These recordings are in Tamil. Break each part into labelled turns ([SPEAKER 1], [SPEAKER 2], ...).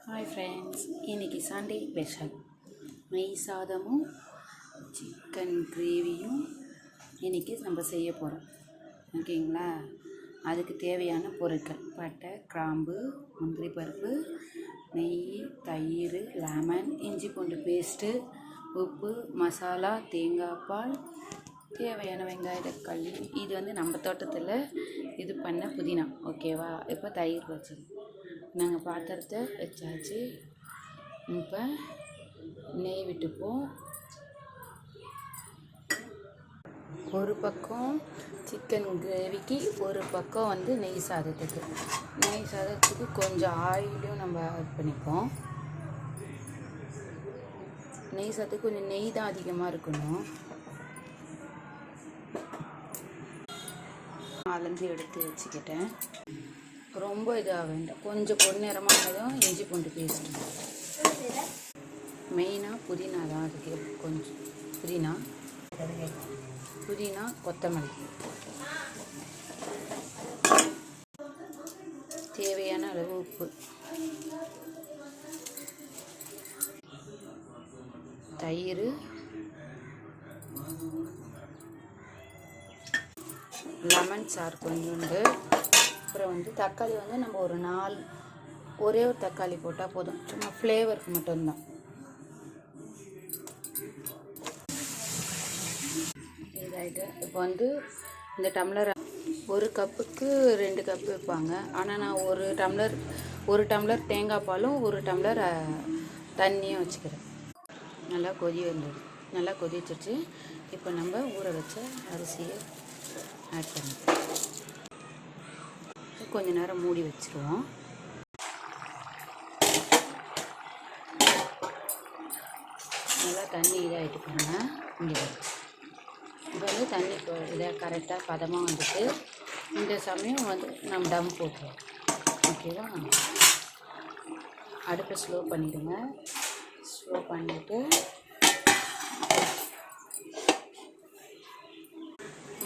[SPEAKER 1] ஹாய் ஃப்ரெண்ட்ஸ், இன்றைக்கி சண்டே ஸ்பெஷல் நெய் சாதமும் சிக்கன் கிரேவியும் இன்றைக்கி நம்ம செய்ய போகிறோம். ஓகேங்களா? அதுக்கு தேவையான பொருட்கள்: பட்டை, கிராம்பு, முந்திரி பருப்பு, நெய், தயிர், லெமன், இஞ்சி பூண்டு பேஸ்ட்டு, உப்பு, மசாலா, தேங்காய் பால், தேவையான வெங்காய தக்காளி. இது வந்து நம்ம தோட்டத்தில் இது பண்ண புதினா. ஓகேவா? இப்போ தயிர் வச்சிருக்கோம். நாங்கள் பாத்திரத்தை வச்சாச்சு. இப்போ நெய் விட்டுப்போம். ஒரு பக்கம் சிக்கன் கிரேவிக்கு, ஒரு பக்கம் வந்து நெய் சாதத்துக்கு கொஞ்சம் ஆயிலும் நம்ம ஆட் பண்ணிப்போம். நெய் சாதத்துக்கு கொஞ்சம் நெய் தான் அதிகமாக இருக்கணும். அலந்து எடுத்து வச்சுக்கிட்டேன். ரொம்ப இதாக வேண்டாம், கொஞ்சம் பொன்னிறமானதும் இஞ்சி பூண்டு பேஸ்ட்டு. மெயினாக புதினா தான் அதுக்கு. கொஞ்சம் புதினா, கொத்தமல்லி, தேவையான அளவு உப்பு, தயிர், லெமன் சாறு கொஞ்சோண்டு. அப்புறம் வந்து தக்காளி வந்து நம்ம ஒரே ஒரு தக்காளி போட்டால் போதும், சும்மா ஃப்ளேவருக்கு மட்டும்தான். இதாகிட்டு இப்போ வந்து இந்த டம்ளர் ஒரு கப்புக்கு 2 கப்பு வைப்பாங்க. ஆனால் நான் ஒரு டம்ளர் தேங்காய் பாலும் 1 டம்ளர் தண்ணியும் வச்சுக்கிறேன். நல்லா கொதிச்சிருச்சு. இப்போ நம்ம ஊற வச்ச அரிசியை ஆட் பண்ணிக்கலாம். கொஞ்ச நேரம் மூடி வச்சுருவோம். நல்லா தண்ணி இதாகிட்டு பாருங்க. இங்கே இப்போ வந்து தண்ணி இதாக கரெக்டாக பதமாக வந்துட்டு, இந்த சமயம் வந்து நம்ம தம் போட்டுருவோம். ஓகேவா? அடுப்பை ஸ்லோ பண்ணிவிடுங்க. ஸ்லோ பண்ணிவிட்டு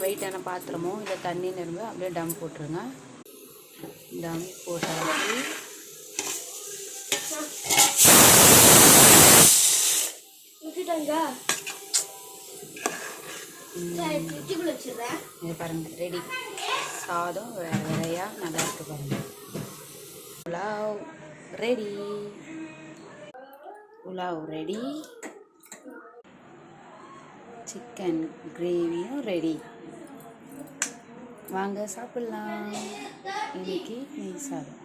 [SPEAKER 1] வெயிட்டான பாத்திரமோ இல்லை தண்ணி நிரம்ப அப்படியே டம் போட்டுருங்க. டம் போட்டாச்சு. இது பாருங்க, ரெடி. சாதம் வேறையாக நல்லா இருக்கு பாருங்க. புலாவ் ரெடி. சிக்கன் கிரேவியும் ரெடி. வாங்க சாப்பிட்லாம். இன்னைக்கு நெய் சாதம்.